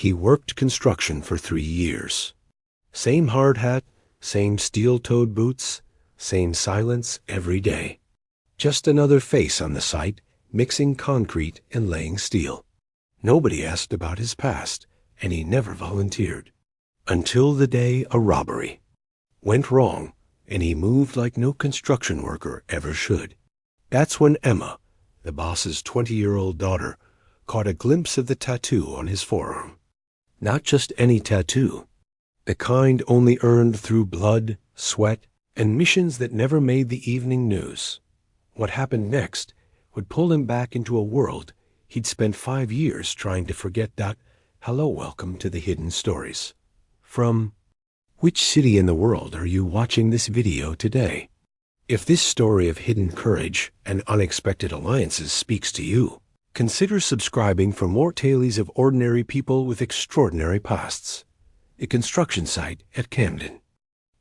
He worked construction for 3 years. Same hard hat, same steel-toed boots, same silence every day. Just another face on the site, mixing concrete and laying steel. Nobody asked about his past, and he never volunteered. Until the day a robbery went wrong, and he moved like no construction worker ever should. That's when Emma, the boss's 20-year-old daughter, caught a glimpse of the tattoo on his forearm. Not just any tattoo. The kind only earned through blood, sweat, and missions that never made the evening news. What happened next would pull him back into a world he'd spent 5 years trying to forget. Hello, welcome to the Hidden Stories. From which city in the world are you watching this video today? If this story of hidden courage and unexpected alliances speaks to you, consider subscribing for more tales of ordinary people with extraordinary pasts. A construction site at Camden.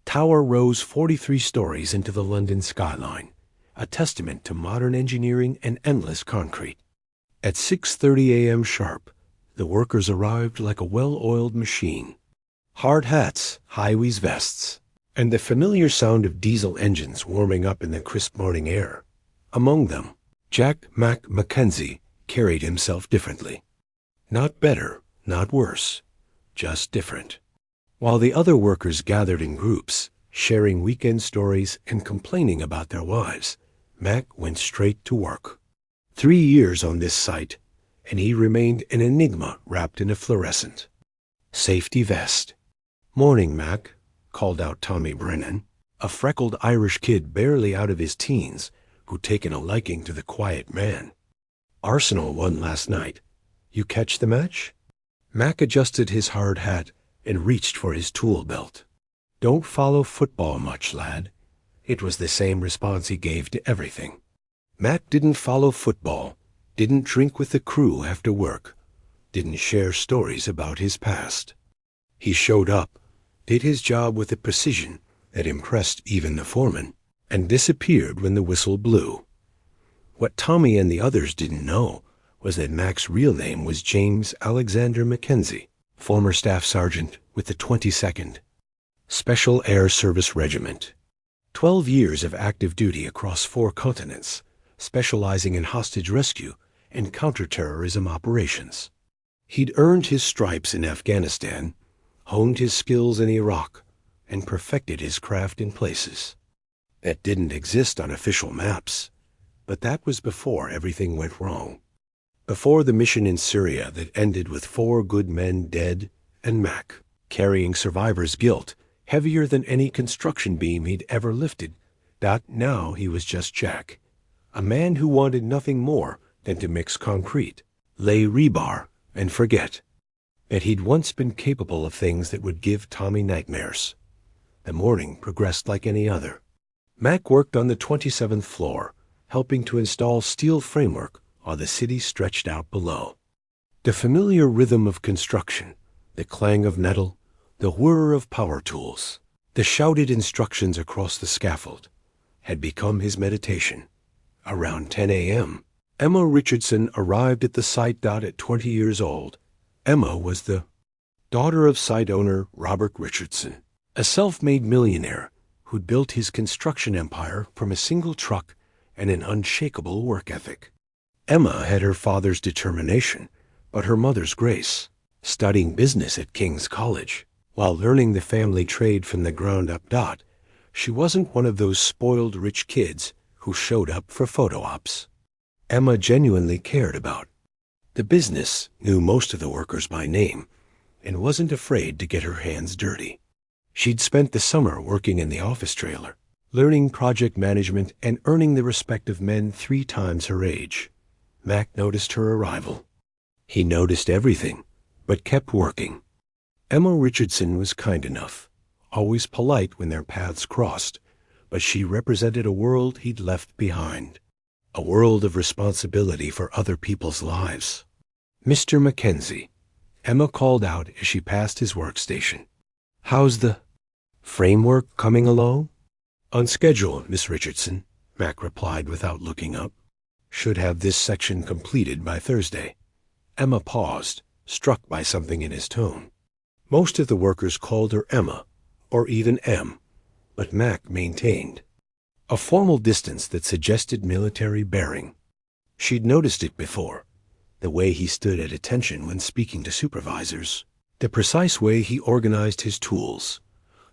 Tower rose 43 stories into the London skyline, a testament to modern engineering and endless concrete. At 6:30 a.m. sharp, the workers arrived like a well-oiled machine. Hard hats, high-vis vests, and the familiar sound of diesel engines warming up in the crisp morning air. Among them, Jack McKenzie carried himself differently. Not better, not worse, just different. While the other workers gathered in groups, sharing weekend stories and complaining about their wives, Mac went straight to work. 3 years on this site, and he remained an enigma wrapped in a fluorescent safety vest. "Morning, Mac," called out Tommy Brennan, a freckled Irish kid barely out of his teens who'd taken a liking to the quiet man. "Arsenal won last night. You catch the match?" Mac adjusted his hard hat and reached for his tool belt. "Don't follow football much, lad." It was the same response he gave to everything. Mac didn't follow football, didn't drink with the crew after work, didn't share stories about his past. He showed up, did his job with a precision that impressed even the foreman, and disappeared when the whistle blew. What Tommy and the others didn't know was that Mac's real name was James Alexander McKenzie, former staff sergeant with the 22nd Special Air Service Regiment. 12 years of active duty across 4 continents, specializing in hostage rescue and counterterrorism operations. He'd earned his stripes in Afghanistan, honed his skills in Iraq, and perfected his craft in places that didn't exist on official maps. But that was before everything went wrong. Before the mission in Syria that ended with 4 good men dead and Mac carrying survivors' guilt heavier than any construction beam he'd ever lifted. Now he was just Jack, a man who wanted nothing more than to mix concrete, lay rebar, and forget that he'd once been capable of things that would give Tommy nightmares. The morning progressed like any other. Mac worked on the 27th floor, helping to install steel framework while the city stretched out below. The familiar rhythm of construction, the clang of metal, the whir of power tools, the shouted instructions across the scaffold, had become his meditation. Around 10 a.m., Emma Richardson arrived at the site. At 20 years old, Emma was the daughter of site owner Robert Richardson, a self-made millionaire who'd built his construction empire from a single truck and an unshakable work ethic. Emma had her father's determination, but her mother's grace, studying business at King's College while learning the family trade from the ground up. She wasn't one of those spoiled rich kids who showed up for photo ops. Emma genuinely cared about the business, knew most of the workers by name, and wasn't afraid to get her hands dirty. She'd spent the summer working in the office trailer, learning project management and earning the respect of men 3 times her age. Mac noticed her arrival. He noticed everything, but kept working. Emma Richardson was kind enough, always polite when their paths crossed, but she represented a world he'd left behind, a world of responsibility for other people's lives. "Mr. McKenzie," Emma called out as she passed his workstation. "How's the framework coming along?" "On schedule, Miss Richardson," Mac replied without looking up. "Should have this section completed by Thursday." Emma paused, struck by something in his tone. Most of the workers called her Emma, or even M, but Mac maintained a formal distance that suggested military bearing. She'd noticed it before, the way he stood at attention when speaking to supervisors, the precise way he organized his tools,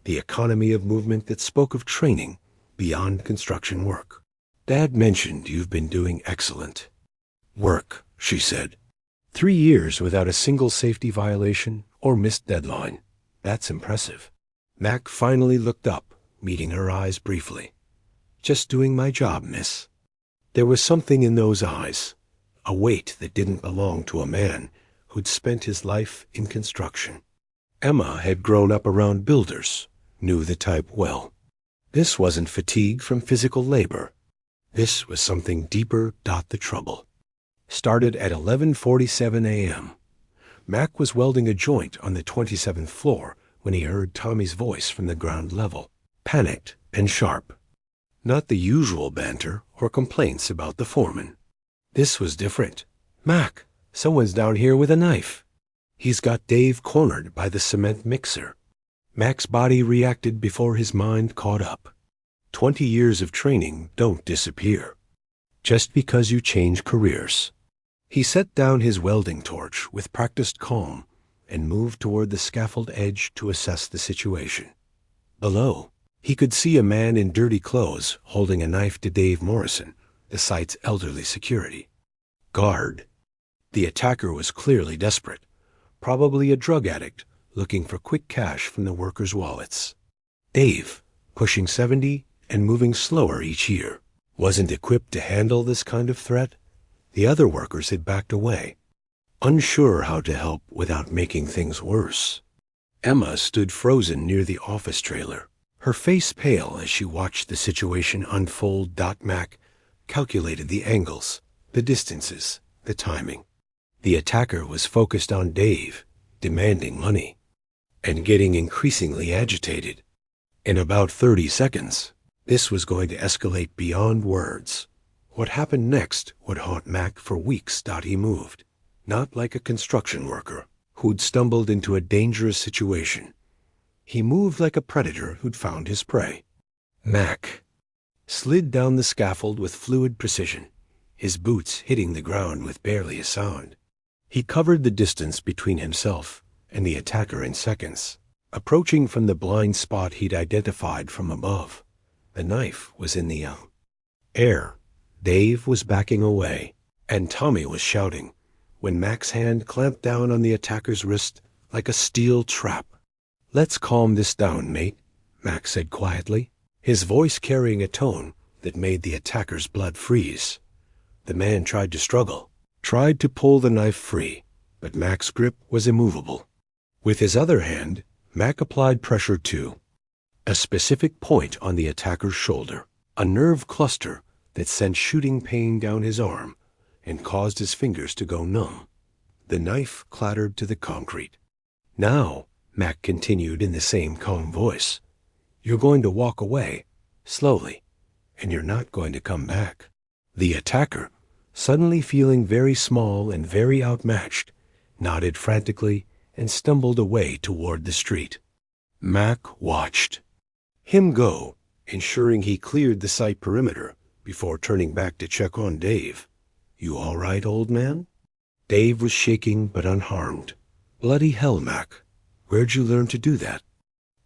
the economy of movement that spoke of training beyond construction work. "Dad mentioned you've been doing excellent work," she said. 3 years without a single safety violation or missed deadline. That's impressive. Mac finally looked up, meeting her eyes briefly. "Just doing my job, miss." There was something in those eyes, a weight that didn't belong to a man who'd spent his life in construction. Emma had grown up around builders, knew the type well. This wasn't fatigue from physical labor. This was something deeper. The trouble started at 11:47 a.m. Mac was welding a joint on the 27th floor when he heard Tommy's voice from the ground level, panicked and sharp. Not the usual banter or complaints about the foreman. This was different. "Mac, someone's down here with a knife. He's got Dave cornered by the cement mixer." Mac's body reacted before his mind caught up. 20 years of training don't disappear just because you change careers. He set down his welding torch with practiced calm and moved toward the scaffold edge to assess the situation. Below, he could see a man in dirty clothes holding a knife to Dave Morrison, the site's elderly security guard. The attacker was clearly desperate, probably a drug addict looking for quick cash from the workers' wallets. Dave, pushing 70 and moving slower each year, wasn't equipped to handle this kind of threat. The other workers had backed away, unsure how to help without making things worse. Emma stood frozen near the office trailer, her face pale as she watched the situation unfold. Mac calculated the angles, the distances, the timing. The attacker was focused on Dave, demanding money, and getting increasingly agitated. In about 30 seconds, this was going to escalate beyond words. What happened next would haunt Mac for weeks. He moved, not like a construction worker who'd stumbled into a dangerous situation. He moved like a predator who'd found his prey. Mac slid down the scaffold with fluid precision, his boots hitting the ground with barely a sound. He covered the distance between himself and the attacker in seconds, approaching from the blind spot he'd identified from above. The knife was in the air. Dave was backing away, and Tommy was shouting, when Mac's hand clamped down on the attacker's wrist like a steel trap. "Let's calm this down, mate," Mac said quietly, his voice carrying a tone that made the attacker's blood freeze. The man tried to struggle, tried to pull the knife free, but Mac's grip was immovable. With his other hand, Mac applied pressure to a specific point on the attacker's shoulder, a nerve cluster that sent shooting pain down his arm and caused his fingers to go numb. The knife clattered to the concrete. "Now," Mac continued in the same calm voice, "you're going to walk away, slowly, and you're not going to come back." The attacker, suddenly feeling very small and very outmatched, nodded frantically and stumbled away toward the street. Mac watched him go, ensuring he cleared the site perimeter before turning back to check on Dave. "You all right, old man?" Dave was shaking but unharmed. "Bloody hell, Mac. Where'd you learn to do that?"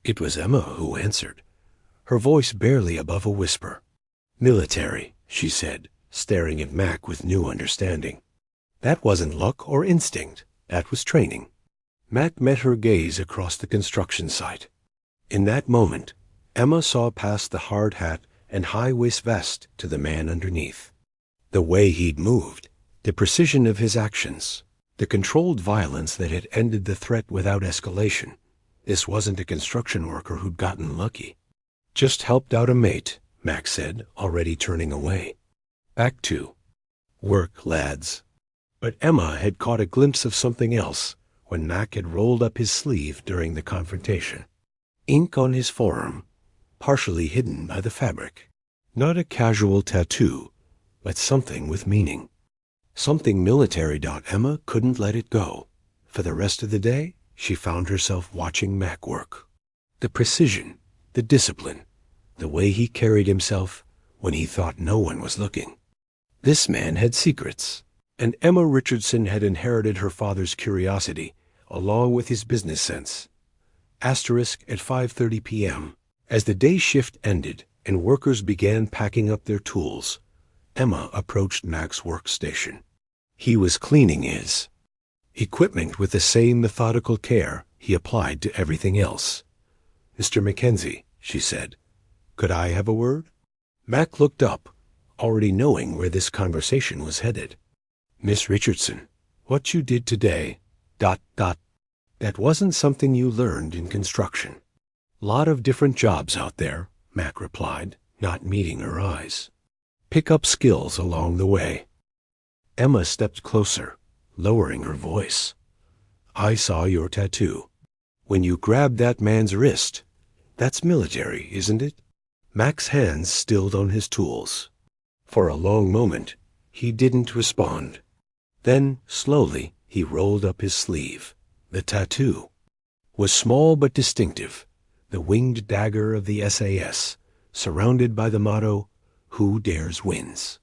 It was Emma who answered, her voice barely above a whisper. "Military," she said, staring at Mac with new understanding. That wasn't luck or instinct. That was training. Mac met her gaze across the construction site. In that moment, Emma saw past the hard hat and high-waist vest to the man underneath. The way he'd moved, the precision of his actions, the controlled violence that had ended the threat without escalation. This wasn't a construction worker who'd gotten lucky. "Just helped out a mate," Mac said, already turning away. "Back to work, lads." But Emma had caught a glimpse of something else when Mac had rolled up his sleeve during the confrontation. Ink on his forearm, partially hidden by the fabric. Not a casual tattoo, but something with meaning. Something military. Emma couldn't let it go. For the rest of the day, she found herself watching Mac work. The precision, the discipline, the way he carried himself when he thought no one was looking. This man had secrets, and Emma Richardson had inherited her father's curiosity along with his business sense. Asterisk at 5:30 p.m. As the day shift ended and workers began packing up their tools, Emma approached Mac's workstation. He was cleaning his equipment with the same methodical care he applied to everything else. "Mr. McKenzie," she said, "could I have a word?" Mac looked up, already knowing where this conversation was headed. "Miss Richardson, what you did today, ... that wasn't something you learned in construction." "Lot of different jobs out there," Mac replied, not meeting her eyes. "Pick up skills along the way." Emma stepped closer, lowering her voice. "I saw your tattoo. When you grabbed that man's wrist, that's military, isn't it?" Mac's hands stilled on his tools. For a long moment, he didn't respond. Then, slowly, he rolled up his sleeve. The tattoo was small but distinctive, the winged dagger of the SAS, surrounded by the motto, "Who dares wins."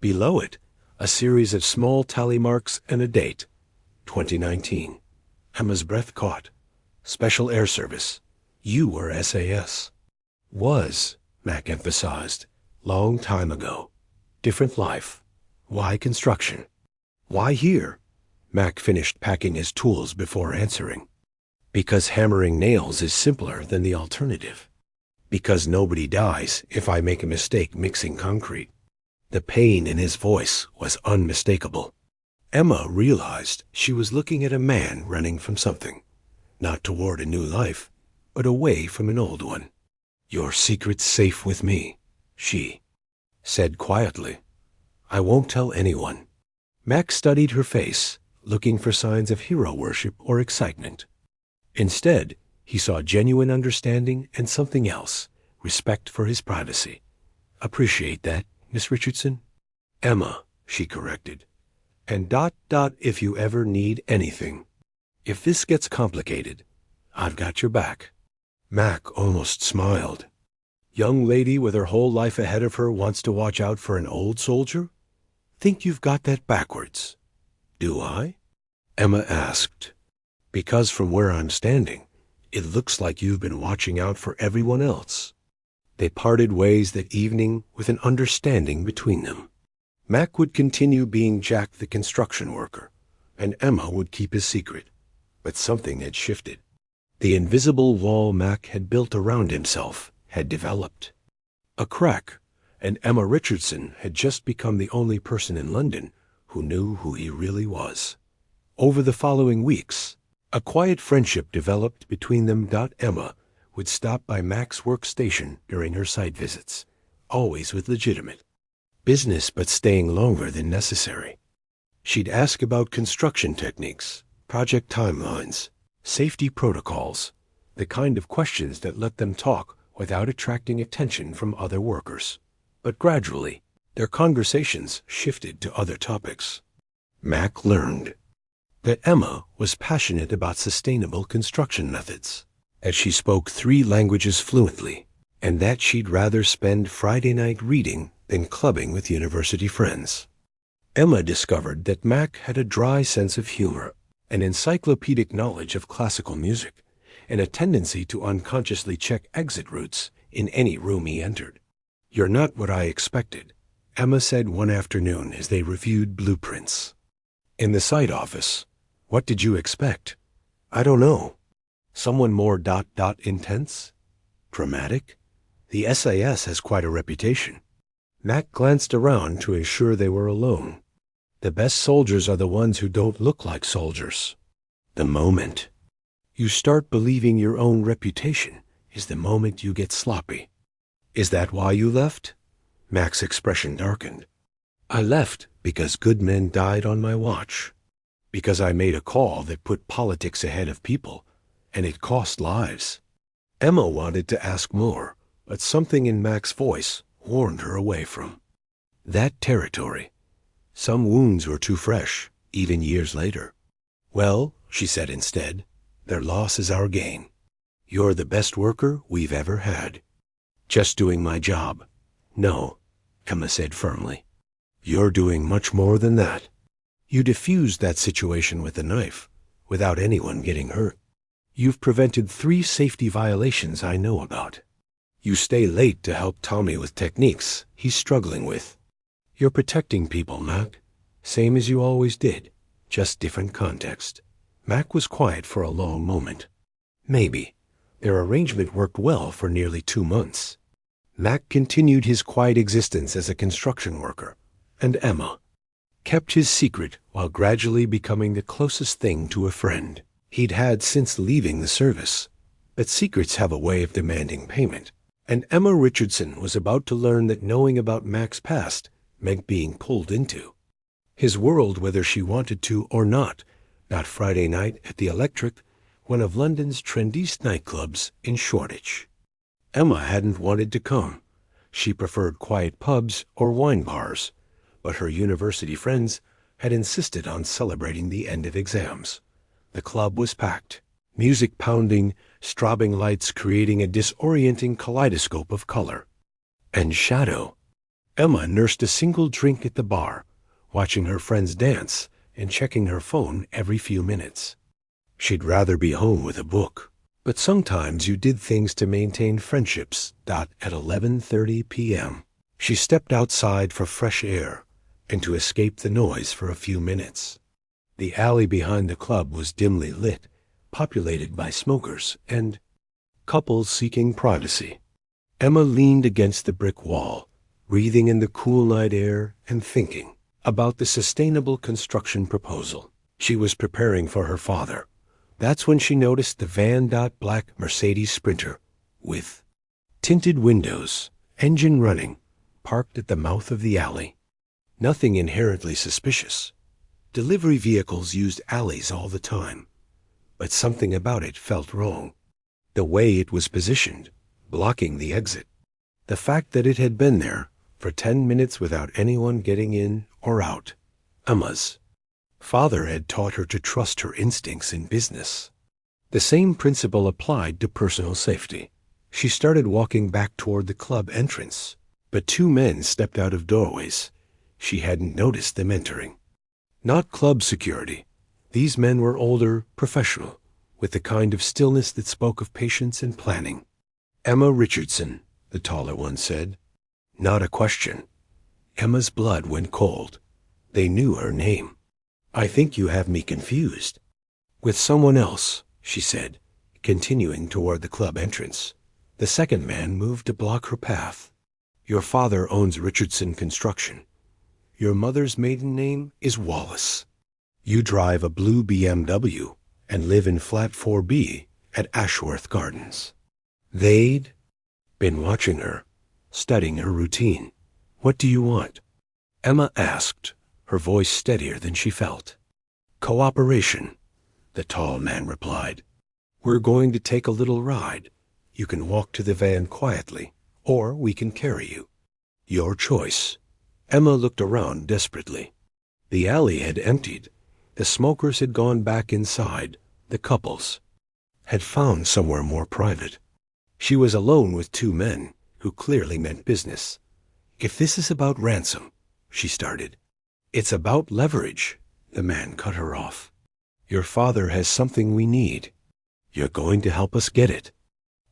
Below it, a series of small tally marks and a date, 2019. Emma's breath caught. Special Air Service. You were SAS. Was, Mac emphasized, long time ago. Different life. Why construction? Why here? Mac finished packing his tools before answering. Because hammering nails is simpler than the alternative. Because nobody dies if I make a mistake mixing concrete. The pain in his voice was unmistakable. Emma realized she was looking at a man running from something, not toward a new life, but away from an old one. "Your secret's safe with me," she said quietly. "I won't tell anyone." Mac studied her face, looking for signs of hero worship or excitement. Instead, he saw genuine understanding and something else, respect for his privacy. "Appreciate that, Miss Richardson." "Emma," she corrected. "And ... if you ever need anything. If this gets complicated, I've got your back." Mac almost smiled. Young lady with her whole life ahead of her wants to watch out for an old soldier? Think you've got that backwards. "Do I?" Emma asked. "Because from where I'm standing, it looks like you've been watching out for everyone else." They parted ways that evening with an understanding between them. Mac would continue being Jack the construction worker, and Emma would keep his secret. But something had shifted. The invisible wall Mac had built around himself had developed. A crack, and Emma Richardson had just become the only person in London who knew who he really was. Over the following weeks, a quiet friendship developed between them. Emma would stop by Mac's workstation during her site visits, always with legitimate business but staying longer than necessary. She'd ask about construction techniques, project timelines, safety protocols, the kind of questions that let them talk without attracting attention from other workers. But gradually, their conversations shifted to other topics. Mac learned that Emma was passionate about sustainable construction methods, that she spoke 3 languages fluently, and that she'd rather spend Friday night reading than clubbing with university friends. Emma discovered that Mac had a dry sense of humor, an encyclopedic knowledge of classical music, and a tendency to unconsciously check exit routes in any room he entered. "You're not what I expected," Emma said one afternoon as they reviewed blueprints. In the site office, "What did you expect?" "I don't know. Someone more ... intense? Dramatic? The SAS has quite a reputation." Mac glanced around to ensure they were alone. "The best soldiers are the ones who don't look like soldiers." The moment you start believing your own reputation is the moment you get sloppy. "Is that why you left?" Mac's expression darkened. "I left because good men died on my watch. Because I made a call that put politics ahead of people, and it cost lives." Emma wanted to ask more, but something in Mac's voice warned her away from that territory. Some wounds were too fresh, even years later. "Well, she said instead. Their loss is our gain. You're the best worker we've ever had. Just doing my job. No, Emma said firmly. You're doing much more than that. You diffused that situation with the knife, without anyone getting hurt. You've prevented 3 safety violations I know about. You stay late to help Tommy with techniques he's struggling with. You're protecting people, Mac. Same as you always did, just different context. Mac was quiet for a long moment. Maybe. Their arrangement worked well for nearly 2 months. Mac continued his quiet existence as a construction worker, and Emma kept his secret while gradually becoming the closest thing to a friend he'd had since leaving the service. But secrets have a way of demanding payment, and Emma Richardson was about to learn that knowing about Mac's past meant being pulled into his world whether she wanted to or not. That Friday night at the Electric, one of London's trendiest nightclubs in Shoreditch. Emma hadn't wanted to come. She preferred quiet pubs or wine bars, but her university friends had insisted on celebrating the end of exams. The club was packed, music pounding, strobing lights creating a disorienting kaleidoscope of color and shadow. Emma nursed a single drink at the bar, watching her friends dance and checking her phone every few minutes. She'd rather be home with a book, but sometimes you did things to maintain friendships. At 11:30 p.m., she stepped outside for fresh air and to escape the noise for a few minutes. The alley behind the club was dimly lit, populated by smokers and couples seeking privacy. Emma leaned against the brick wall, breathing in the cool night air and thinking about the sustainable construction proposal she was preparing for her father. That's when she noticed the van-black Mercedes Sprinter with tinted windows, engine running, parked at the mouth of the alley. Nothing inherently suspicious. Delivery vehicles used alleys all the time, but something about it felt wrong. The way it was positioned, blocking the exit. The fact that it had been there for 10 minutes without anyone getting in or out. Emma's father had taught her to trust her instincts in business. The same principle applied to personal safety. She started walking back toward the club entrance, but 2 men stepped out of doorways. She hadn't noticed them entering. Not club security. These men were older, professional, with the kind of stillness that spoke of patience and planning. Emma Richardson, the taller one said. Not a question. Emma's blood went cold. They knew her name. I think you have me confused with someone else, she said, continuing toward the club entrance. The second man moved to block her path. Your father owns Richardson Construction. Your mother's maiden name is Wallace. You drive a blue BMW and live in flat 4B at Ashworth Gardens. They'd been watching her, studying her routine. What do you want? Emma asked, her voice steadier than she felt. Cooperation, the tall man replied. We're going to take a little ride. You can walk to the van quietly, or we can carry you. Your choice. Emma looked around desperately. The alley had emptied. The smokers had gone back inside. The couples had found somewhere more private. She was alone with 2 men who clearly meant business. If this is about ransom, she started. It's about leverage, the man cut her off. Your father has something we need. You're going to help us get it.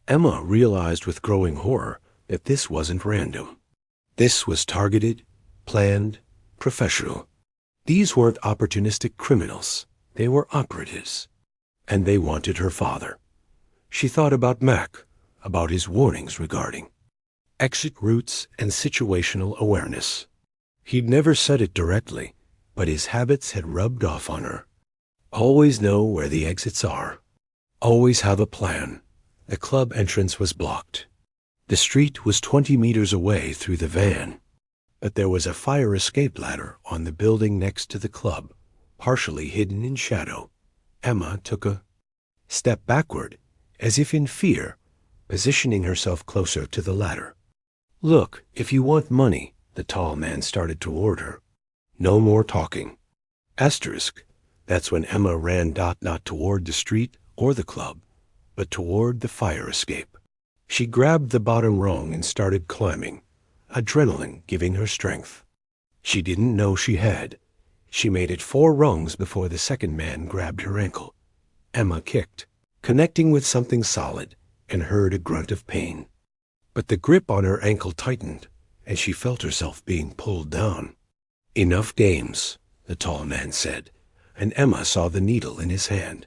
Emma realized with growing horror that this wasn't random. This was targeted, planned, professional. These weren't opportunistic criminals. They were operatives. And they wanted her father. She thought about Mac, about his warnings regarding exit routes and situational awareness. He'd never said it directly, but his habits had rubbed off on her. Always know where the exits are. Always have a plan. The club entrance was blocked. The street was 20 meters away through the van, but there was a fire escape ladder on the building next to the club, partially hidden in shadow. Emma took a step backward, as if in fear, positioning herself closer to the ladder. Look, if you want money, the tall man started toward her. No more talking. Asterisk. That's when Emma ran not toward the street or the club, but toward the fire escape. She grabbed the bottom rung and started climbing, adrenaline giving her strength. She didn't know she had. She made it 4 rungs before the second man grabbed her ankle. Emma kicked, connecting with something solid, and heard a grunt of pain. But the grip on her ankle tightened, and she felt herself being pulled down. "Enough games," the tall man said, and Emma saw the needle in his hand.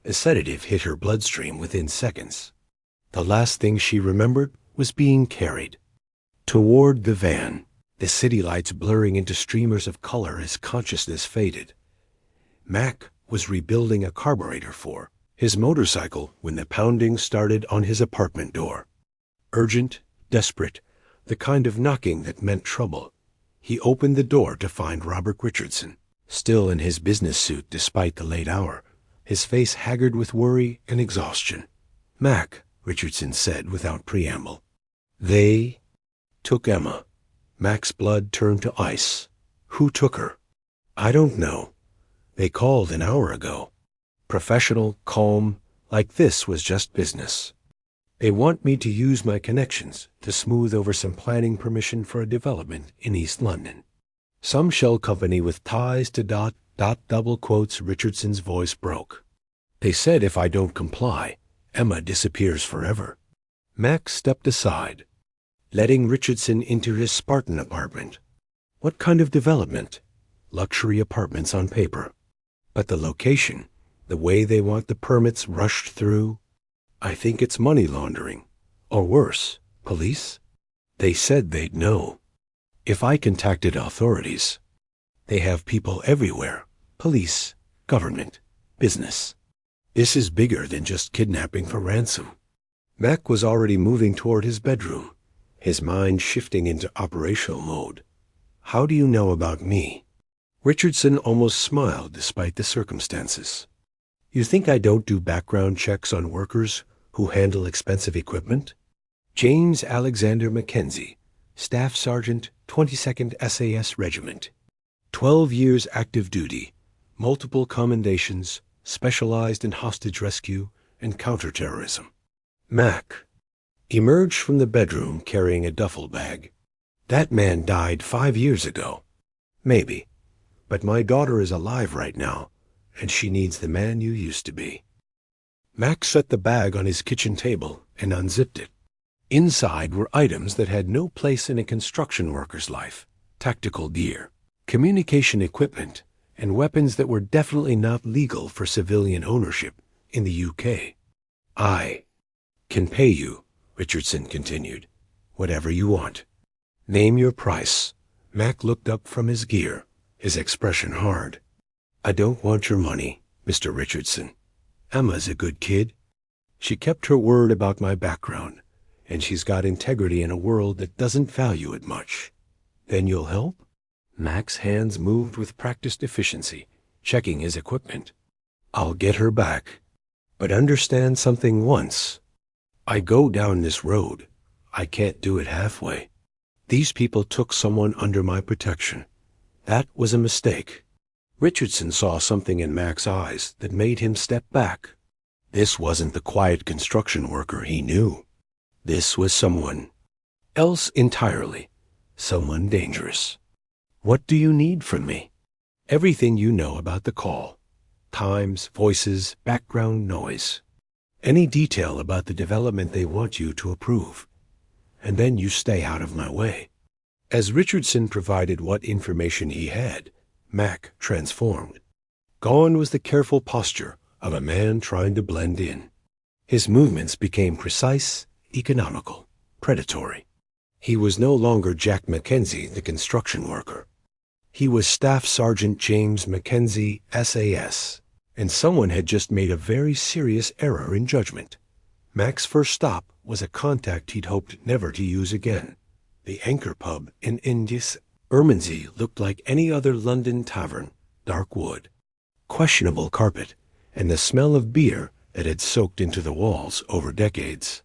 A sedative hit her bloodstream within seconds. The last thing she remembered was being carried toward the van, the city lights blurring into streamers of color as consciousness faded. Mac was rebuilding a carburetor for his motorcycle when the pounding started on his apartment door. Urgent, desperate, the kind of knocking that meant trouble. He opened the door to find Robert Richardson, still in his business suit despite the late hour, his face haggard with worry and exhaustion. "Mac," Richardson said without preamble. "They took Emma." Mac's blood turned to ice. "Who took her?" "I don't know. They called an hour ago." Professional, calm, like this was just business. "They want me to use my connections to smooth over some planning permission for a development in East London. Some shell company with ties to double quotes." Richardson's voice broke. "They said if I don't comply, Emma disappears forever." Mac stepped aside, letting Richardson into his Spartan apartment. What kind of development? Luxury apartments on paper. But the location, the way they want the permits rushed through, "I think it's money laundering. Or worse, police? They said they'd know. If I contacted authorities. They have people everywhere. Police, government, business. This is bigger than just kidnapping for ransom." Mac was already moving toward his bedroom, his mind shifting into operational mode. "How do you know about me?" Richardson almost smiled despite the circumstances. "You think I don't do background checks on workers who handle expensive equipment?" James Alexander McKenzie, Staff Sergeant, 22nd SAS Regiment. 12 years active duty, multiple commendations, specialized in hostage rescue and counterterrorism. Mac emerged from the bedroom carrying a duffel bag. "That man died 5 years ago." "Maybe. But my daughter is alive right now, and she needs the man you used to be." Mac set the bag on his kitchen table and unzipped it. Inside were items that had no place in a construction worker's life: tactical gear, communication equipment, and weapons that were definitely not legal for civilian ownership in the UK. "I can pay you," Richardson continued, "whatever you want. Name your price." Mac looked up from his gear, his expression hard. "I don't want your money, Mr. Richardson. Emma's a good kid. She kept her word about my background, and she's got integrity in a world that doesn't value it much. Then you'll help?" Mac's hands moved with practiced efficiency, checking his equipment. "I'll get her back. But understand something once. I go down this road. I can't do it halfway. These people took someone under my protection. That was a mistake." Richardson saw something in Mac's eyes that made him step back. This wasn't the quiet construction worker he knew. This was someone else entirely, someone dangerous. "What do you need from me?" "Everything you know about the call. Times, voices, background noise. Any detail about the development they want you to approve. And then you stay out of my way." As Richardson provided what information he had, Mac transformed. Gone was the careful posture of a man trying to blend in. His movements became precise, economical, predatory. He was no longer Jack McKenzie, the construction worker. He was Staff Sergeant James McKenzie, SAS, and someone had just made a very serious error in judgment. Mac's first stop was a contact he'd hoped never to use again. The Anchor Pub in Indus. Bermondsey looked like any other London tavern: dark wood, questionable carpet, and the smell of beer that had soaked into the walls over decades.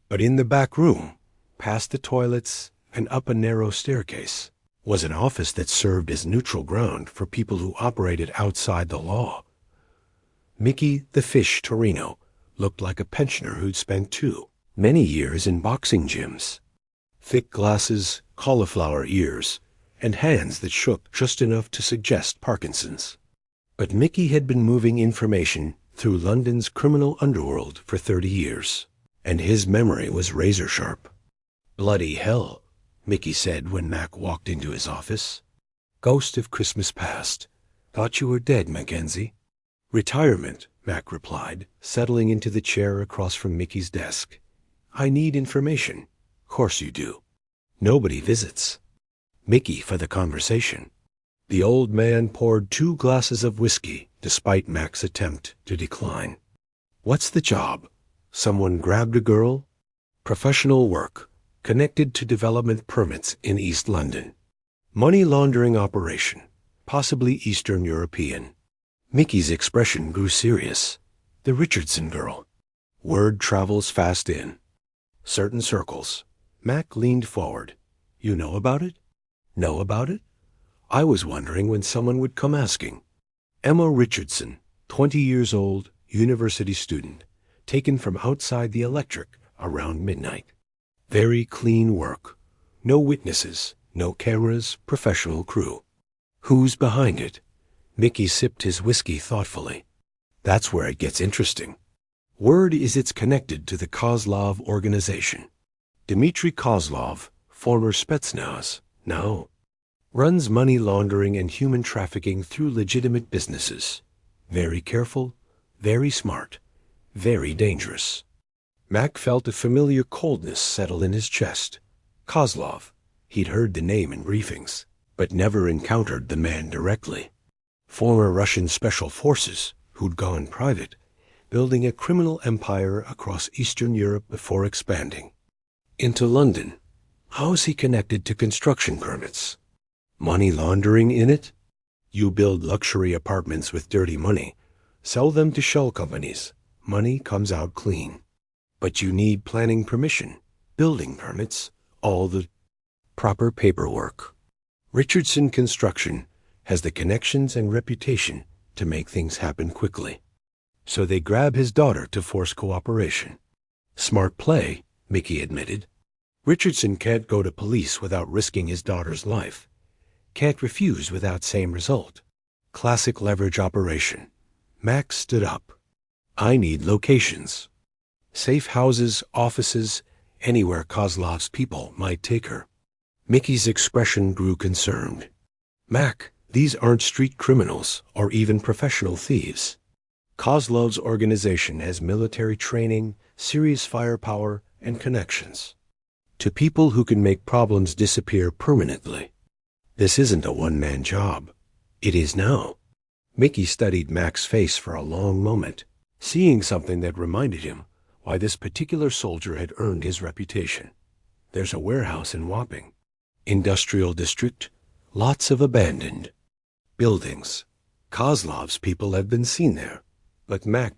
But in the back room, past the toilets and up a narrow staircase, was an office that served as neutral ground for people who operated outside the law. Mickey the Fish Torino looked like a pensioner who'd spent many years in boxing gyms. Thick glasses, cauliflower ears, and hands that shook just enough to suggest Parkinson's. But Mickey had been moving information through London's criminal underworld for 30 years, and his memory was razor sharp. "Bloody hell," Mickey said when Mac walked into his office. "Ghost of Christmas past. Thought you were dead, McKenzie." "Retirement," Mac replied, settling into the chair across from Mickey's desk. "I need information." "Course you do. Nobody visits." Mickey for the conversation. The old man poured 2 glasses of whiskey, despite Mac's attempt to decline. "What's the job? Someone grabbed a girl?" "Professional work, connected to development permits in East London. Money laundering operation, possibly Eastern European." Mickey's expression grew serious. "The Richardson girl. Word travels fast in certain circles." Mac leaned forward. "You know about it?" "Know about it? I was wondering when someone would come asking." "Emma Richardson, 20 years old, university student, taken from outside the electric around midnight. Very clean work. No witnesses, no cameras, professional crew." "Who's behind it?" Mickey sipped his whiskey thoughtfully. "That's where it gets interesting. Word is it's connected to the Kozlov organization. Dmitry Kozlov, former Spetsnaz, now runs money laundering and human trafficking through legitimate businesses. Very careful, very smart, very dangerous." Mac felt a familiar coldness settle in his chest. Kozlov. He'd heard the name in briefings, but never encountered the man directly. Former Russian special forces who'd gone private, building a criminal empire across Eastern Europe before expanding into London. How's he connected to construction permits? Money laundering in it? You build luxury apartments with dirty money, sell them to shell companies. Money comes out clean. But you need planning permission, building permits, all the proper paperwork. Richardson Construction has the connections and reputation to make things happen quickly. So they grab his daughter to force cooperation. Smart play, Mickey admitted. Richardson can't go to police without risking his daughter's life. Can't refuse without same result. Classic leverage operation. Max stood up. "I need locations. Safe houses, offices, anywhere Kozlov's people might take her." Mickey's expression grew concerned. "Mac, these aren't street criminals or even professional thieves. Kozlov's organization has military training, serious firepower, and connections to people who can make problems disappear permanently. This isn't a one-man job. It is now." Mickey studied Mac's face for a long moment, seeing something that reminded him why this particular soldier had earned his reputation. "There's a warehouse in Wapping. Industrial district, lots of abandoned buildings. Kozlov's people have been seen there." But Mac ...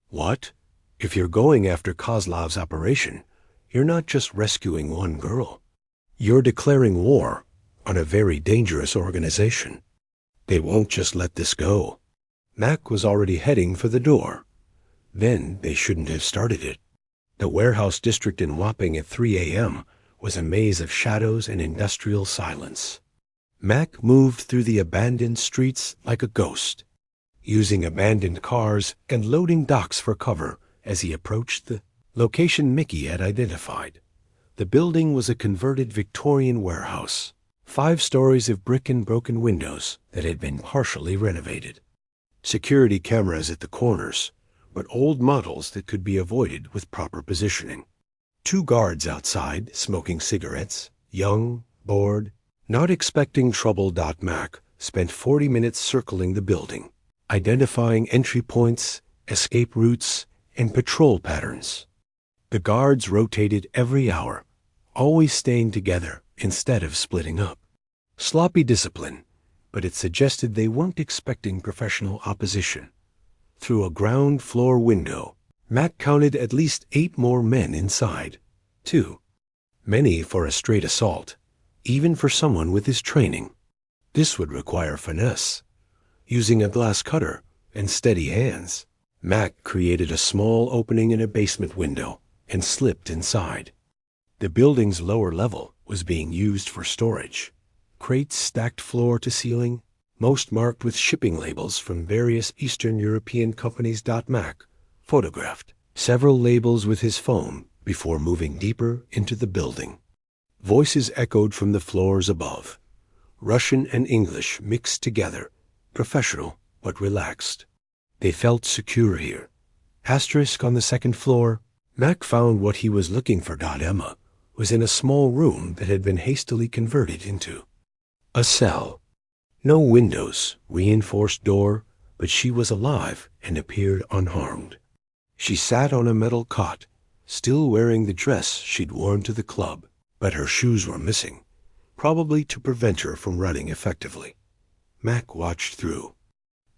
"What? If you're going after Kozlov's operation, you're not just rescuing one girl. You're declaring war on a very dangerous organization. They won't just let this go." Mac was already heading for the door. Then they shouldn't have started it. The warehouse district in Wapping at 3 a.m. was a maze of shadows and industrial silence. Mac moved through the abandoned streets like a ghost, using abandoned cars and loading docks for cover as he approached the location Mickey had identified. The building was a converted Victorian warehouse, 5 stories of brick and broken windows that had been partially renovated. Security cameras at the corners, but old models that could be avoided with proper positioning. 2 guards outside smoking cigarettes, young, bored, not expecting trouble. Mac spent 40 minutes circling the building, identifying entry points, escape routes, and patrol patterns. The guards rotated every hour, always staying together instead of splitting up. Sloppy discipline, but it suggested they weren't expecting professional opposition. Through a ground floor window, Mac counted at least 8 more men inside. 2. Many for a straight assault, even for someone with his training. This would require finesse, using a glass cutter and steady hands. Mac created a small opening in a basement window and slipped inside. The building's lower level was being used for storage. Crates stacked floor to ceiling, most marked with shipping labels from various Eastern European companies. Mac photographed several labels with his phone before moving deeper into the building. Voices echoed from the floors above. Russian and English mixed together, professional but relaxed. They felt secure here. Asterisk on the second floor. Mac found what he was looking for. Emma was in a small room that had been hastily converted into a cell. No windows, reinforced door, but she was alive and appeared unharmed. She sat on a metal cot, still wearing the dress she'd worn to the club, but her shoes were missing, probably to prevent her from running effectively. Mac watched through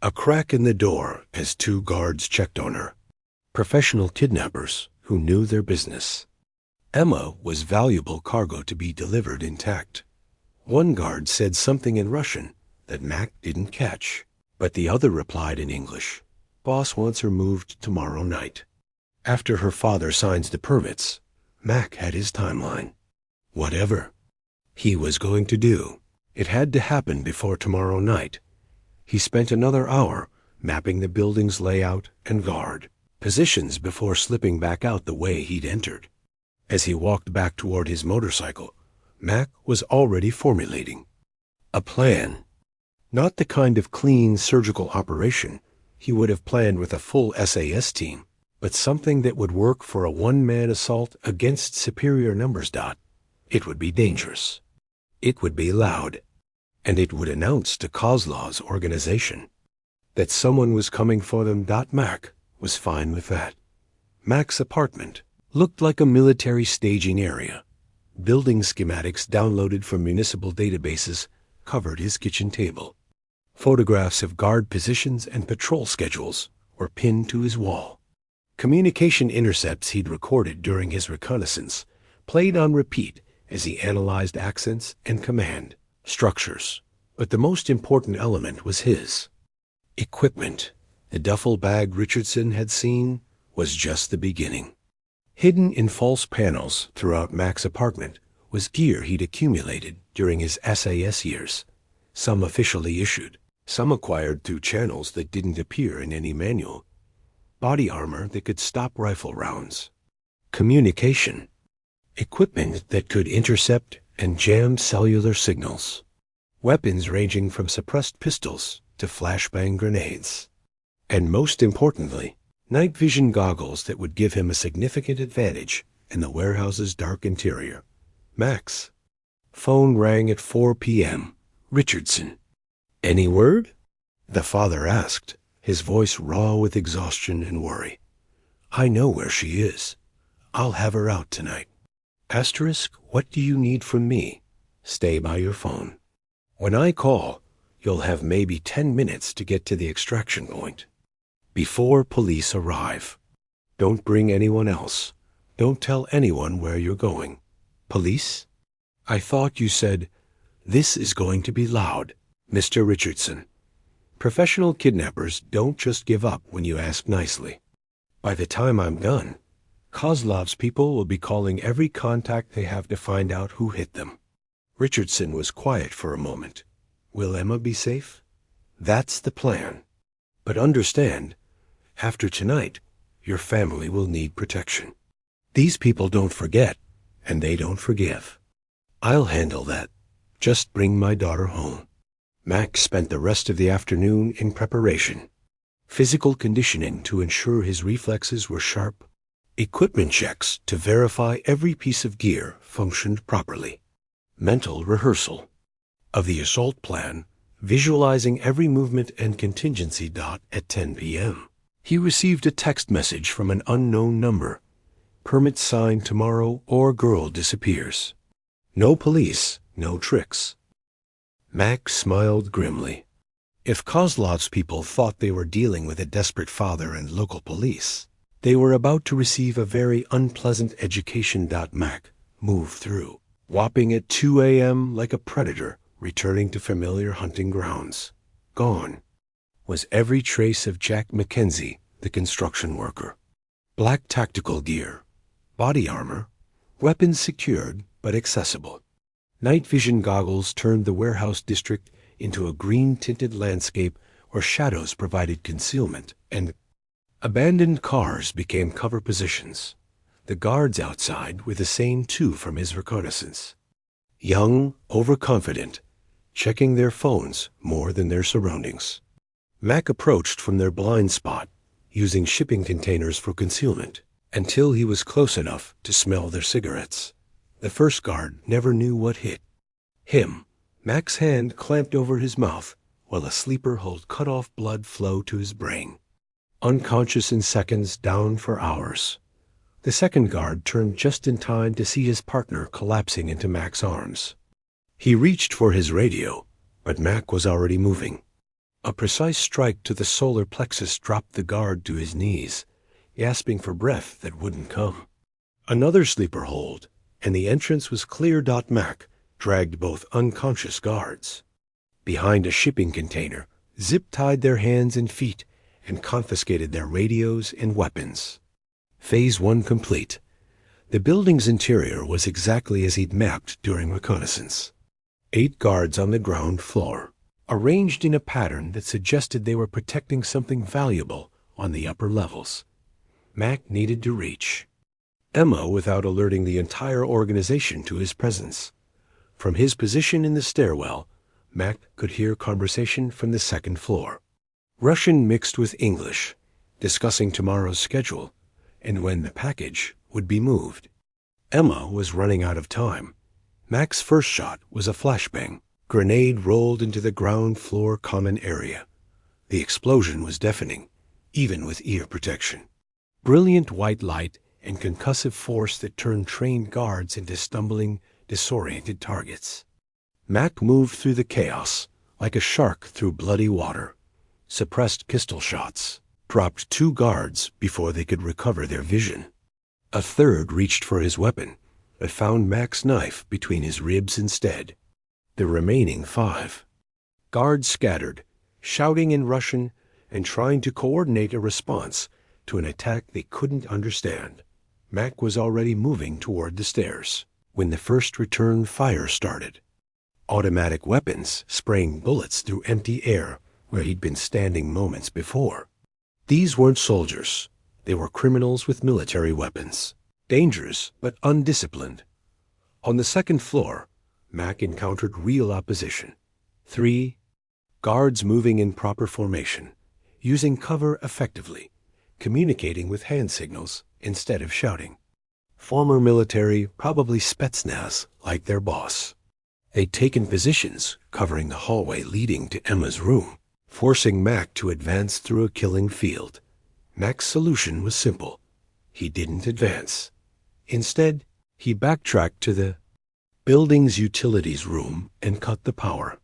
a crack in the door as two guards checked on her. Professional kidnappers who knew their business. Emma was valuable cargo to be delivered intact. One guard said something in Russian that Mac didn't catch, but the other replied in English. Boss wants her moved tomorrow night. After her father signs the permits, Mac had his timeline. Whatever he was going to do, it had to happen before tomorrow night. He spent another hour mapping the building's layout and guard positions before slipping back out the way he'd entered. As he walked back toward his motorcycle, Mac was already formulating a plan. Not the kind of clean surgical operation he would have planned with a full SAS team, but something that would work for a one-man assault against superior numbers. It would be dangerous. It would be loud. And it would announce to Kozlov's organization that someone was coming for them. Mac was fine with that. Mac's apartment looked like a military staging area. Building schematics downloaded from municipal databases covered his kitchen table. Photographs of guard positions and patrol schedules were pinned to his wall. Communication intercepts he'd recorded during his reconnaissance played on repeat as he analyzed accents and command structures. But the most important element was his equipment. The duffel bag Richardson had seen was just the beginning. Hidden in false panels throughout Mac's apartment was gear he'd accumulated during his SAS years, some officially issued, some acquired through channels that didn't appear in any manual. Body armor that could stop rifle rounds. Communication. Equipment that could intercept and jam cellular signals. Weapons ranging from suppressed pistols to flashbang grenades. And most importantly, night vision goggles that would give him a significant advantage in the warehouse's dark interior. Mac's phone rang at 4 p.m. Richardson. "Any word?" the father asked, his voice raw with exhaustion and worry. "I know where she is. I'll have her out tonight." Asterisk, what do you need from me? Stay by your phone. When I call, you'll have maybe 10 minutes to get to the extraction point. Before police arrive. Don't bring anyone else. Don't tell anyone where you're going. Police? I thought you said, this is going to be loud, Mr. Richardson. Professional kidnappers don't just give up when you ask nicely. By the time I'm done, Kozlov's people will be calling every contact they have to find out who hit them. Richardson was quiet for a moment. Will Emma be safe? That's the plan. But understand, after tonight, your family will need protection. These people don't forget, and they don't forgive. I'll handle that. Just bring my daughter home. Mac spent the rest of the afternoon in preparation. Physical conditioning to ensure his reflexes were sharp. Equipment checks to verify every piece of gear functioned properly. Mental rehearsal of the assault plan, visualizing every movement and contingency. At 10 p.m. He received a text message from an unknown number. Permit signed tomorrow or girl disappears. No police, no tricks. Mac smiled grimly. If Kozlov's people thought they were dealing with a desperate father and local police, they were about to receive a very unpleasant education. Mac moved through whopping at 2 a.m. like a predator returning to familiar hunting grounds. Gone was every trace of Jack McKenzie, the construction worker. Black tactical gear, body armor, weapons secured but accessible. Night vision goggles turned the warehouse district into a green-tinted landscape where shadows provided concealment, and abandoned cars became cover positions. The guards outside were the same too from his reconnaissance. Young, overconfident, checking their phones more than their surroundings. Mac approached from their blind spot, using shipping containers for concealment, until he was close enough to smell their cigarettes. The first guard never knew what hit him. Mac's hand clamped over his mouth, while a sleeper held cut-off blood flow to his brain. Unconscious in seconds, down for hours. The second guard turned just in time to see his partner collapsing into Mac's arms. He reached for his radio, but Mac was already moving. A precise strike to the solar plexus dropped the guard to his knees, gasping for breath that wouldn't come. Another sleeper hold, and the entrance was clear. Mac dragged both unconscious guards. Behind a shipping container, zip-tied their hands and feet and confiscated their radios and weapons. Phase 1 complete. The building's interior was exactly as he'd mapped during reconnaissance. 8 guards on the ground floor, arranged in a pattern that suggested they were protecting something valuable on the upper levels. Mac needed to reach Emma without alerting the entire organization to his presence. From his position in the stairwell, Mac could hear conversation from the second floor. Russian mixed with English, discussing tomorrow's schedule and when the package would be moved. Emma was running out of time. Mac's first shot was a flashbang. Grenade rolled into the ground floor common area. The explosion was deafening, even with ear protection. Brilliant white light and concussive force that turned trained guards into stumbling, disoriented targets. Mac moved through the chaos like a shark through bloody water. Suppressed pistol shots, dropped 2 guards before they could recover their vision. A third reached for his weapon, but found Mac's knife between his ribs instead. The remaining 5 guards scattered, shouting in Russian and trying to coordinate a response to an attack they couldn't understand. Mac was already moving toward the stairs when the first return fire started. Automatic weapons spraying bullets through empty air where he'd been standing moments before. These weren't soldiers. They were criminals with military weapons. Dangerous but undisciplined. On the second floor, Mac encountered real opposition. 3 guards moving in proper formation, using cover effectively, communicating with hand signals instead of shouting. Former military, probably Spetsnaz, like their boss. They'd taken positions covering the hallway leading to Emma's room, forcing Mac to advance through a killing field. Mac's solution was simple. He didn't advance. Instead, he backtracked to the building's utilities room and cut the power.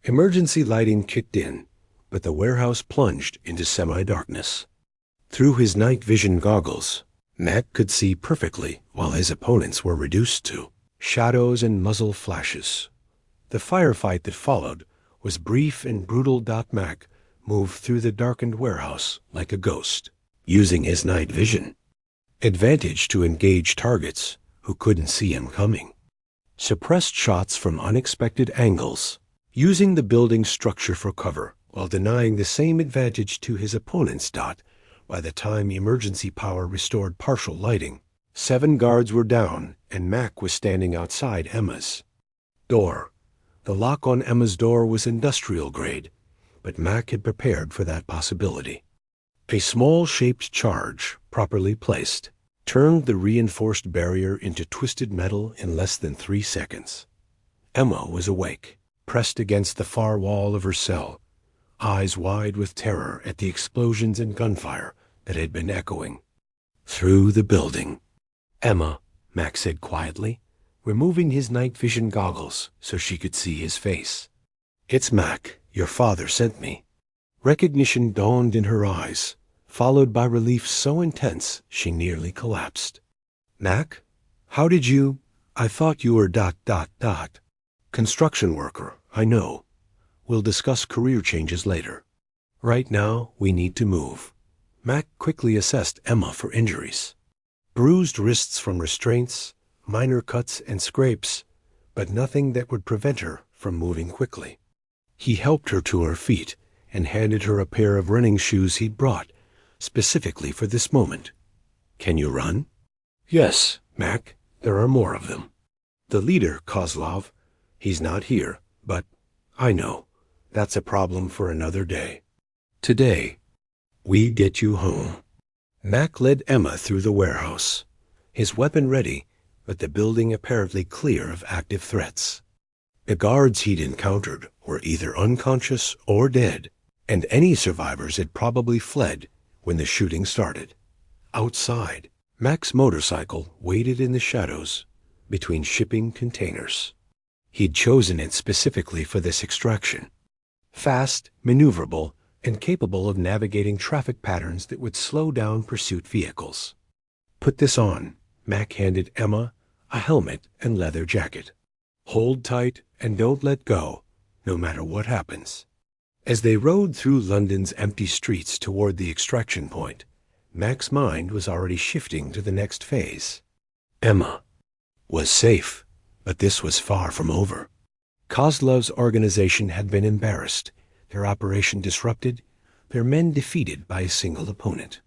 Emergency lighting kicked in, but the warehouse plunged into semi-darkness. Through his night vision goggles, Mac could see perfectly while his opponents were reduced to shadows and muzzle flashes. The firefight that followed was brief and brutal. Mac moved through the darkened warehouse like a ghost, using his night vision advantage to engage targets who couldn't see him coming. Suppressed shots from unexpected angles, using the building's structure for cover while denying the same advantage to his opponents. By the time emergency power restored partial lighting, 7 guards were down and Mac was standing outside Emma's door. The lock on Emma's door was industrial grade, but Mac had prepared for that possibility. A small-shaped charge, properly placed, turned the reinforced barrier into twisted metal in less than 3 seconds. Emma was awake, pressed against the far wall of her cell, eyes wide with terror at the explosions and gunfire that had been echoing through the building. "Emma," Mac said quietly, removing his night vision goggles so she could see his face. "It's Mac. Your father sent me." Recognition dawned in her eyes, followed by relief so intense she nearly collapsed. "Mac, how did you—" I thought you were ... Construction worker, I know. We'll discuss career changes later. Right now, we need to move. Mac quickly assessed Emma for injuries. Bruised wrists from restraints, minor cuts and scrapes, but nothing that would prevent her from moving quickly. He helped her to her feet and handed her a pair of running shoes he'd brought, specifically for this moment. Can you run? Yes, Mac, there are more of them. The leader, Kozlov, he's not here, but I know. That's a problem for another day. Today, we get you home. Mac led Emma through the warehouse, his weapon ready, but the building apparently clear of active threats. The guards he'd encountered were either unconscious or dead, and any survivors had probably fled when the shooting started. Outside, Mac's motorcycle waited in the shadows between shipping containers. He'd chosen it specifically for this extraction. Fast, maneuverable, and capable of navigating traffic patterns that would slow down pursuit vehicles. Put this on, Mac handed Emma a helmet and leather jacket. Hold tight and don't let go, no matter what happens. As they rode through London's empty streets toward the extraction point, Mac's mind was already shifting to the next phase. Emma was safe, but this was far from over. Kozlov's organization had been embarrassed, their operation disrupted, their men defeated by a single opponent.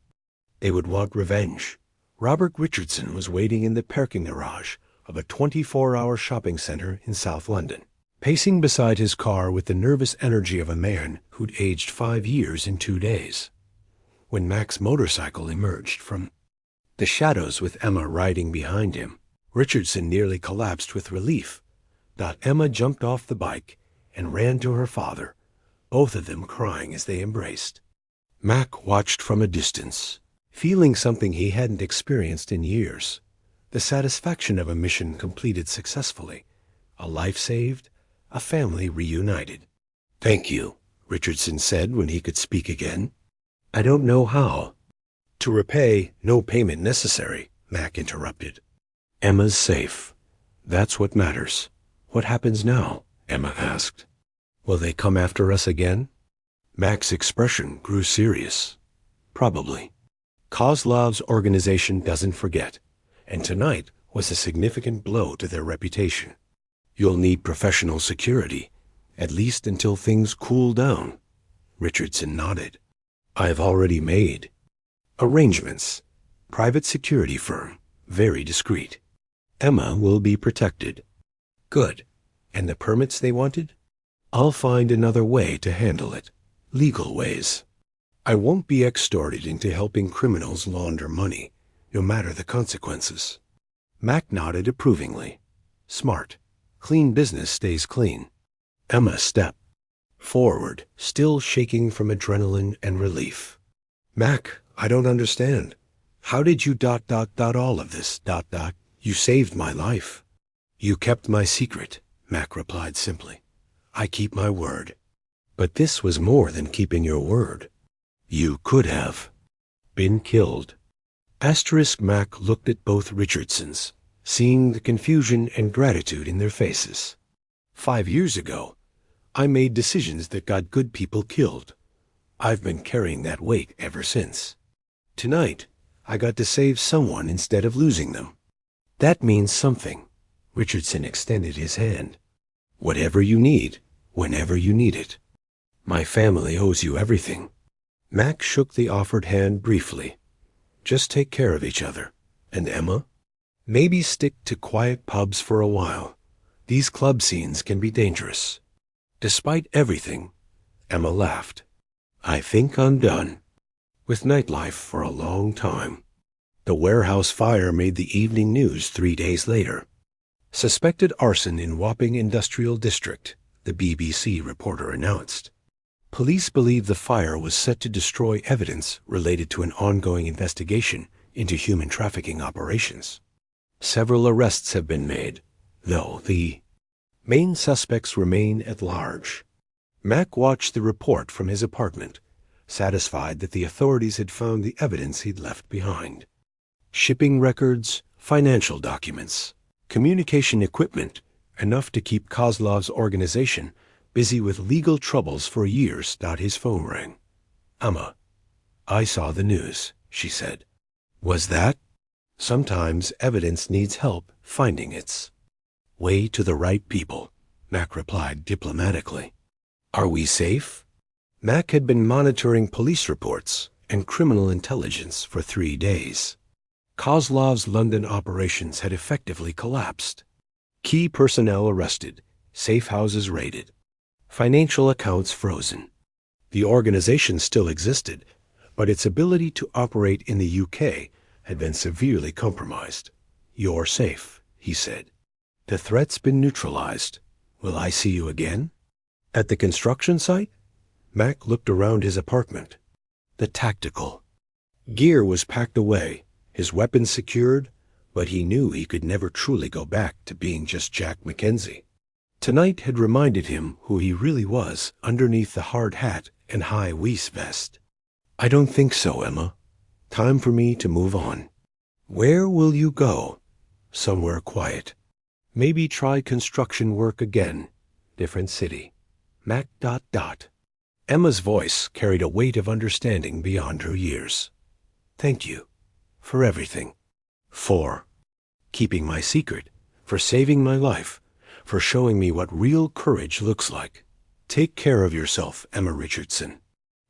They would want revenge. Robert Richardson was waiting in the parking garage of a 24-hour shopping center in South London, pacing beside his car with the nervous energy of a man who'd aged 5 years in 2 days. When Mac's motorcycle emerged from the shadows with Emma riding behind him, Richardson nearly collapsed with relief. Emma jumped off the bike and ran to her father, both of them crying as they embraced. Mac watched from a distance, feeling something he hadn't experienced in years, the satisfaction of a mission completed successfully, a life saved, a family reunited. Thank you, Richardson said when he could speak again. I don't know how. To repay, no payment necessary, Mac interrupted. Emma's safe. That's what matters. What happens now? Emma asked. Will they come after us again? Mac's expression grew serious. Probably. Kozlov's organization doesn't forget, and tonight was a significant blow to their reputation. You'll need professional security, at least until things cool down. Richardson nodded. I've already made arrangements. Private security firm, very discreet. Emma will be protected. Good. And the permits they wanted? I'll find another way to handle it. Legal ways. I won't be extorted into helping criminals launder money, no matter the consequences. Mac nodded approvingly. Smart. Clean business stays clean. Emma stepped forward, still shaking from adrenaline and relief. Mac, I don't understand. How did you ... all of this ... You saved my life. You kept my secret, Mac replied simply. I keep my word. But this was more than keeping your word. You could have been killed. Mac looked at both Richardsons, seeing the confusion and gratitude in their faces. 5 years ago, I made decisions that got good people killed. I've been carrying that weight ever since. Tonight, I got to save someone instead of losing them. That means something. Richardson extended his hand. Whatever you need, whenever you need it. My family owes you everything. Mac shook the offered hand briefly. Just take care of each other. And Emma? Maybe stick to quiet pubs for a while. These club scenes can be dangerous. Despite everything, Emma laughed. I think I'm done with nightlife for a long time. The warehouse fire made the evening news 3 days later. Suspected arson in Wapping Industrial District, the BBC reporter announced. Police believe the fire was set to destroy evidence related to an ongoing investigation into human trafficking operations. Several arrests have been made, though the main suspects remain at large. Mac watched the report from his apartment, satisfied that the authorities had found the evidence he'd left behind. Shipping records, financial documents, Communication equipment, enough to keep Kozlov's organization busy with legal troubles for years. His phone rang. "Emma, I saw the news," she said. "Was that?" "Sometimes evidence needs help finding its way to the right people," Mac replied diplomatically. "Are we safe?" Mac had been monitoring police reports and criminal intelligence for 3 days. Kozlov's London operations had effectively collapsed. Key personnel arrested, safe houses raided, financial accounts frozen. The organization still existed, but its ability to operate in the UK had been severely compromised. "You're safe," he said. "The threat's been neutralized. Will I see you again?" At the construction site, Mac looked around his apartment. The tactical gear was packed away, his weapons secured, but he knew he could never truly go back to being just Jack McKenzie. Tonight had reminded him who he really was underneath the hard hat and high Weiss vest. "I don't think so, Emma. Time for me to move on." "Where will you go?" "Somewhere quiet. Maybe try construction work again. Different city. Mac. Emma's voice carried a weight of understanding beyond her years. "Thank you. For everything. For keeping my secret. For saving my life. For showing me what real courage looks like. Take care of yourself, Emma Richardson.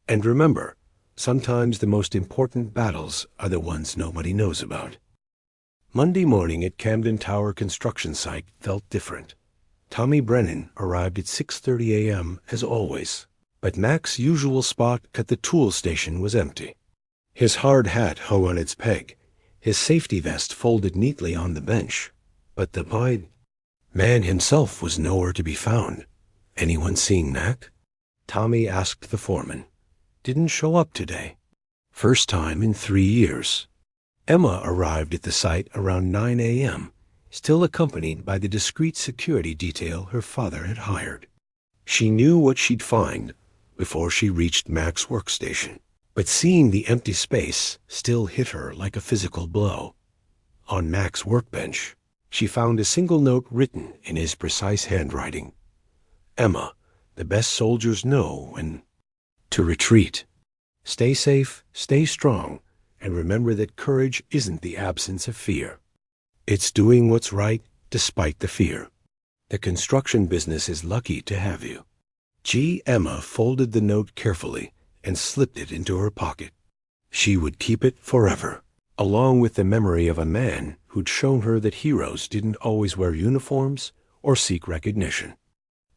And remember, sometimes the most important battles are the ones nobody knows about." Monday morning at Camden Tower construction site felt different. Tommy Brennan arrived at 6:30 a.m. as always, but Mac's usual spot at the tool station was empty. His hard hat hung on its peg, his safety vest folded neatly on the bench, but the man himself was nowhere to be found. "Anyone seen Mac?" Tommy asked the foreman. "Didn't show up today. First time in 3 years. Emma arrived at the site around 9 a.m., still accompanied by the discreet security detail her father had hired. She knew what she'd find before she reached Mac's workstation, but seeing the empty space still hit her like a physical blow. On Mac's workbench, she found a single note written in his precise handwriting. "Emma, the best soldiers know when to retreat. Stay safe, stay strong, and remember that courage isn't the absence of fear. It's doing what's right despite the fear. The construction business is lucky to have you." Emma folded the note carefully and slipped it into her pocket. She would keep it forever, along with the memory of a man who'd shown her that heroes didn't always wear uniforms or seek recognition.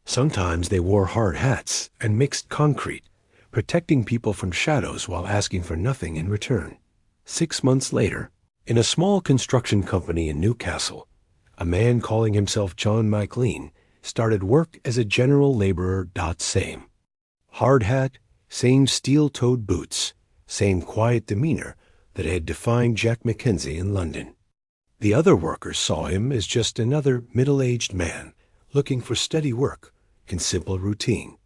Sometimes they wore hard hats and mixed concrete, protecting people from shadows while asking for nothing in return. 6 months later, in a small construction company in Newcastle, a man calling himself John McLean started work as a general laborer. Same hard hat, same steel-toed boots, same quiet demeanor that had defined Jack McKenzie in London. The other workers saw him as just another middle-aged man looking for steady work and simple routine.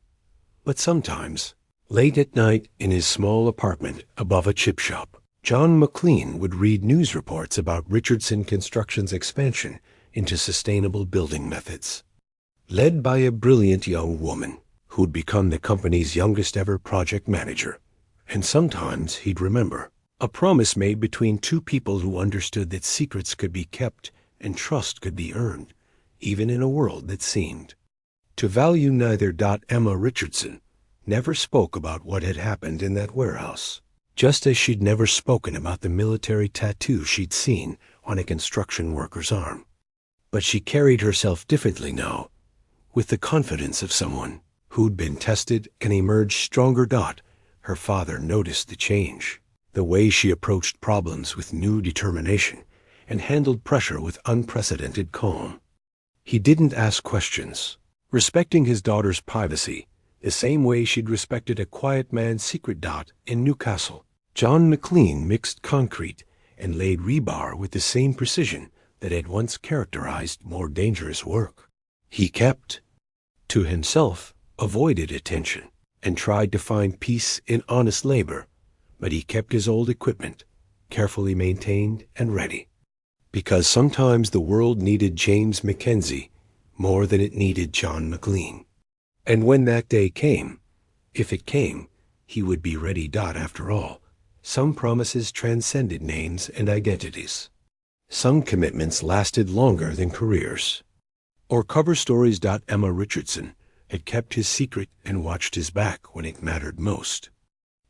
But sometimes, late at night in his small apartment above a chip shop, John McLean would read news reports about Richardson Construction's expansion into sustainable building methods. Led by a brilliant young woman who'd become the company's youngest ever project manager. And sometimes he'd remember a promise made between two people who understood that secrets could be kept and trust could be earned, even in a world that seemed to value neither. Emma Richardson never spoke about what had happened in that warehouse, just as she'd never spoken about the military tattoo she'd seen on a construction worker's arm. But she carried herself differently now, with the confidence of someone who'd been tested and emerged stronger. Her father noticed the change, the way she approached problems with new determination and handled pressure with unprecedented calm. He didn't ask questions, respecting his daughter's privacy the same way she'd respected a quiet man's secret. In Newcastle, John McLean mixed concrete and laid rebar with the same precision that had once characterized more dangerous work. He kept to himself, avoided attention, and tried to find peace in honest labor, but he kept his old equipment, carefully maintained and ready. Because sometimes the world needed James McKenzie more than it needed John McLean. And when that day came, if it came, he would be ready. After all, some promises transcended names and identities. Some commitments lasted longer than careers. Or cover stories. Emma Richardson had kept his secret and watched his back when it mattered most.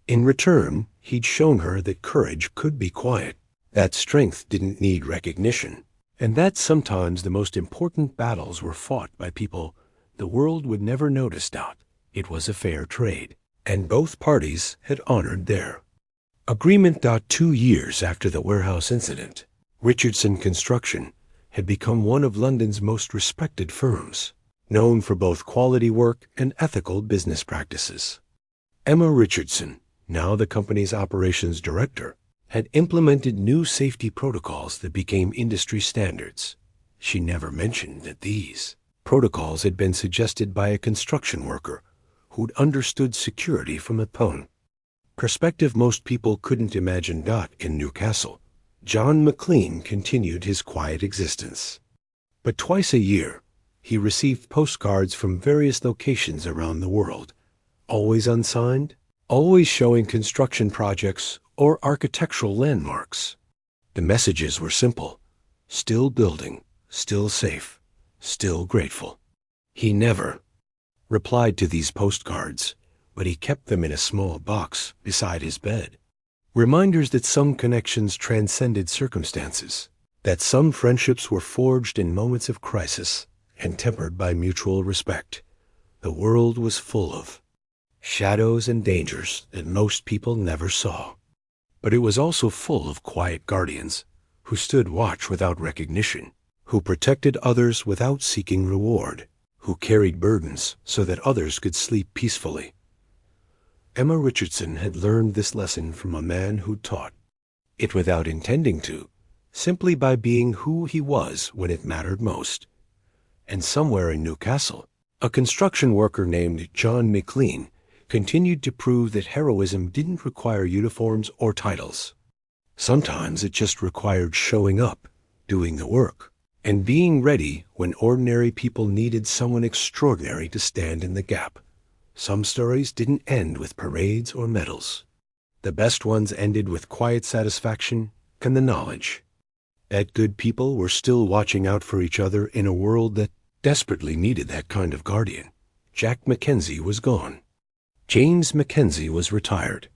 In return, he'd shown her that courage could be quiet, that strength didn't need recognition, and that sometimes the most important battles were fought by people the world would never notice. It was a fair trade, and both parties had honored their agreement. 2 years after the warehouse incident, Richardson Construction had become one of London's most respected firms, known for both quality work and ethical business practices. Emma Richardson, now the company's operations director, had implemented new safety protocols that became industry standards. She never mentioned that these protocols had been suggested by a construction worker who'd understood security from a perspective most people couldn't imagine. In Newcastle, John McLean continued his quiet existence. But twice a year, he received postcards from various locations around the world, always unsigned, always showing construction projects or architectural landmarks. The messages were simple: still building, still safe, still grateful. He never replied to these postcards, but he kept them in a small box beside his bed. Reminders that some connections transcended circumstances, that some friendships were forged in moments of crisis and tempered by mutual respect. The world was full of shadows and dangers that most people never saw. But it was also full of quiet guardians who stood watch without recognition, who protected others without seeking reward, who carried burdens so that others could sleep peacefully. Emma Richardson had learned this lesson from a man who taught it without intending to, simply by being who he was when it mattered most. And somewhere in Newcastle, a construction worker named John McLean continued to prove that heroism didn't require uniforms or titles. Sometimes it just required showing up, doing the work, and being ready when ordinary people needed someone extraordinary to stand in the gap. Some stories didn't end with parades or medals. The best ones ended with quiet satisfaction and the knowledge that good people were still watching out for each other in a world that desperately needed that kind of guardian. Jack McKenzie was gone. James McKenzie was retired.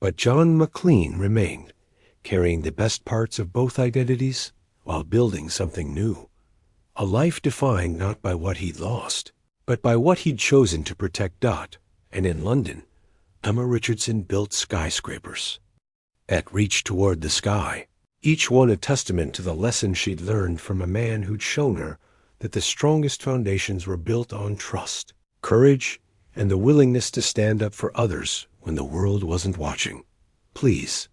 But John McLean remained, carrying the best parts of both identities while building something new. A life defined not by what he'd lost, but by what he'd chosen to protect. And in London, Emma Richardson built skyscrapers that reached toward the sky, each one a testament to the lesson she'd learned from a man who'd shown her that the strongest foundations were built on trust, courage, and the willingness to stand up for others when the world wasn't watching. Please,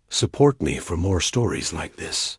support me for more stories like this.